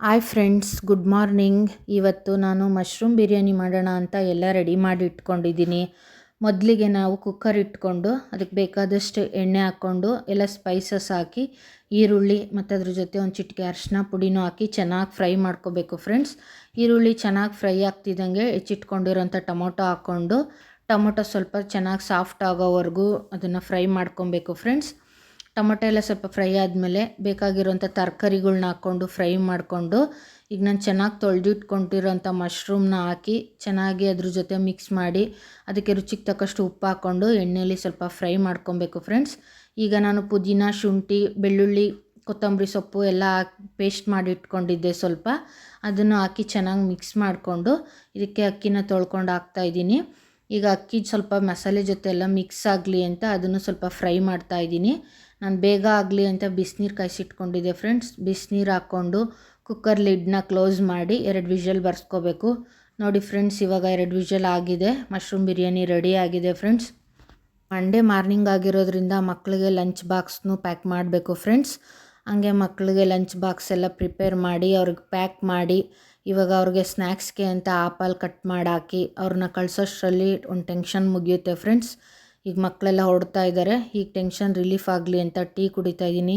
Hi friends, good morning. ಇವತ್ತು ನಾನು mushroom biryani ಮಾಡೋಣ ಅಂತ ಎಲ್ಲ ರೆಡಿ ಮಾಡಿ ಇಟ್ಕೊಂಡಿದ್ದೀನಿ. ಮೊದಲಿಗೆ ನಾವು ಕುಕ್ಕರ್ ಇಟ್ಕೊಂಡು ಅದಕ್ಕೆ ಬೇಕಾದಷ್ಟು ಎಣ್ಣೆ ಹಾಕ್ಕೊಂಡು ಎಲ್ಲ ಸ್ಪೈಸಸ್ ಹಾಕಿ ಈರುಳ್ಳಿ ಮತ್ತು ಅದ್ರ ಜೊತೆ ಒಂದು ಚಿಟಿಕೆ ಅರಿಶಿನ ಪುಡಿನೂ ಹಾಕಿ ಚೆನ್ನಾಗಿ ಫ್ರೈ ಮಾಡ್ಕೋಬೇಕು ಫ್ರೆಂಡ್ಸ್. ಈರುಳ್ಳಿ ಚೆನ್ನಾಗಿ ಫ್ರೈ ಆಗ್ತಿದ್ದಂಗೆ ಹೆಚ್ಚಿಟ್ಕೊಂಡಿರೋಂಥ ಟೊಮೊಟೊ ಹಾಕ್ಕೊಂಡು ಟೊಮೊಟೊ ಸ್ವಲ್ಪ ಚೆನ್ನಾಗಿ ಸಾಫ್ಟ್ ಆಗೋವರೆಗೂ ಅದನ್ನು ಫ್ರೈ ಮಾಡ್ಕೊಬೇಕು ಫ್ರೆಂಡ್ಸ್. ಟೊಮೊಟೊ ಎಲ್ಲ ಸ್ವಲ್ಪ ಫ್ರೈ ಆದಮೇಲೆ ಬೇಕಾಗಿರೋಂಥ ತರಕಾರಿಗಳ್ನ ಹಾಕ್ಕೊಂಡು ಫ್ರೈ ಮಾಡಿಕೊಂಡು ಈಗ ನಾನು ಚೆನ್ನಾಗಿ ತೊಳೆದಿಟ್ಕೊಂಡಿರೋಂಥ ಮಶ್ರೂಮ್ನ ಹಾಕಿ ಚೆನ್ನಾಗಿ ಅದ್ರ ಜೊತೆ ಮಿಕ್ಸ್ ಮಾಡಿ ಅದಕ್ಕೆ ರುಚಿಗೆ ತಕ್ಕಷ್ಟು ಉಪ್ಪು ಹಾಕ್ಕೊಂಡು ಎಣ್ಣೆಯಲ್ಲಿ ಸ್ವಲ್ಪ ಫ್ರೈ ಮಾಡ್ಕೊಬೇಕು ಫ್ರೆಂಡ್ಸ್. ಈಗ ನಾನು ಪುದೀನ, ಶುಂಠಿ, ಬೆಳ್ಳುಳ್ಳಿ, ಕೊತ್ತಂಬರಿ ಸೊಪ್ಪು ಎಲ್ಲ ಹಾಕಿ ಪೇಸ್ಟ್ ಮಾಡಿ ಇಟ್ಕೊಂಡಿದ್ದೆ. ಸ್ವಲ್ಪ ಅದನ್ನು ಹಾಕಿ ಚೆನ್ನಾಗಿ ಮಿಕ್ಸ್ ಮಾಡಿಕೊಂಡು ಇದಕ್ಕೆ ಅಕ್ಕಿನ ತೊಳ್ಕೊಂಡು ಹಾಕ್ತಾಯಿದ್ದೀನಿ. ಈಗ ಅಕ್ಕಿ ಸ್ವಲ್ಪ ಮಸಾಲೆ ಜೊತೆ ಎಲ್ಲ ಮಿಕ್ಸ್ ಆಗಲಿ ಅಂತ ಅದನ್ನು ಸ್ವಲ್ಪ ಫ್ರೈ ಮಾಡ್ತಾಯಿದ್ದೀನಿ. ನಾನು ಬೇಗ ಆಗಲಿ ಅಂತ ಬಿಸಿನೀರು ಕಾಯಿಸಿಟ್ಕೊಂಡಿದ್ದೆ ಫ್ರೆಂಡ್ಸ್. ಬಿಸಿನೀರು ಹಾಕ್ಕೊಂಡು ಕುಕ್ಕರ್ ಲಿಡ್ನ ಕ್ಲೋಸ್ ಮಾಡಿ 2 ವಿಷಲ್ ಬರ್ಸ್ಕೋಬೇಕು. ನೋಡಿ ಫ್ರೆಂಡ್ಸ್, ಇವಾಗ 2 ವಿಷಲ್ ಆಗಿದೆ. ಮಶ್ರೂಮ್ ಬಿರಿಯಾನಿ ರೆಡಿ ಆಗಿದೆ ಫ್ರೆಂಡ್ಸ್. ಮಂಡೇ ಮಾರ್ನಿಂಗ್ ಆಗಿರೋದ್ರಿಂದ ಮಕ್ಕಳಿಗೆ ಲಂಚ್ ಬಾಕ್ಸ್ನೂ ಪ್ಯಾಕ್ ಮಾಡಬೇಕು ಫ್ರೆಂಡ್ಸ್. ಹಂಗೆ ಮಕ್ಕಳಿಗೆ ಲಂಚ್ ಬಾಕ್ಸ್ ಎಲ್ಲ ಪ್ರಿಪೇರ್ ಮಾಡಿ ಅವ್ರಿಗೆ ಪ್ಯಾಕ್ ಮಾಡಿ ಇವಾಗ ಅವ್ರಿಗೆ ಸ್ನ್ಯಾಕ್ಸ್ಗೆ ಅಂತ ಆಪಲ್ ಕಟ್ ಮಾಡಿ ಹಾಕಿ ಅವ್ರನ್ನ ಕಳ್ಸೋಷ್ಟರಲ್ಲಿ ಒಂದು ಟೆನ್ಷನ್ ಮುಗಿಯುತ್ತೆ ಫ್ರೆಂಡ್ಸ್. ಈಗ ಮಕ್ಕಳೆಲ್ಲ ಹೊರಡ್ತಾ ಇದ್ದಾರೆ. ಈಗ ಟೆನ್ಷನ್ ರಿಲೀಫ್ ಆಗಲಿ ಅಂತ ಟೀ ಕುಡಿತಾ ಇದ್ದೀನಿ.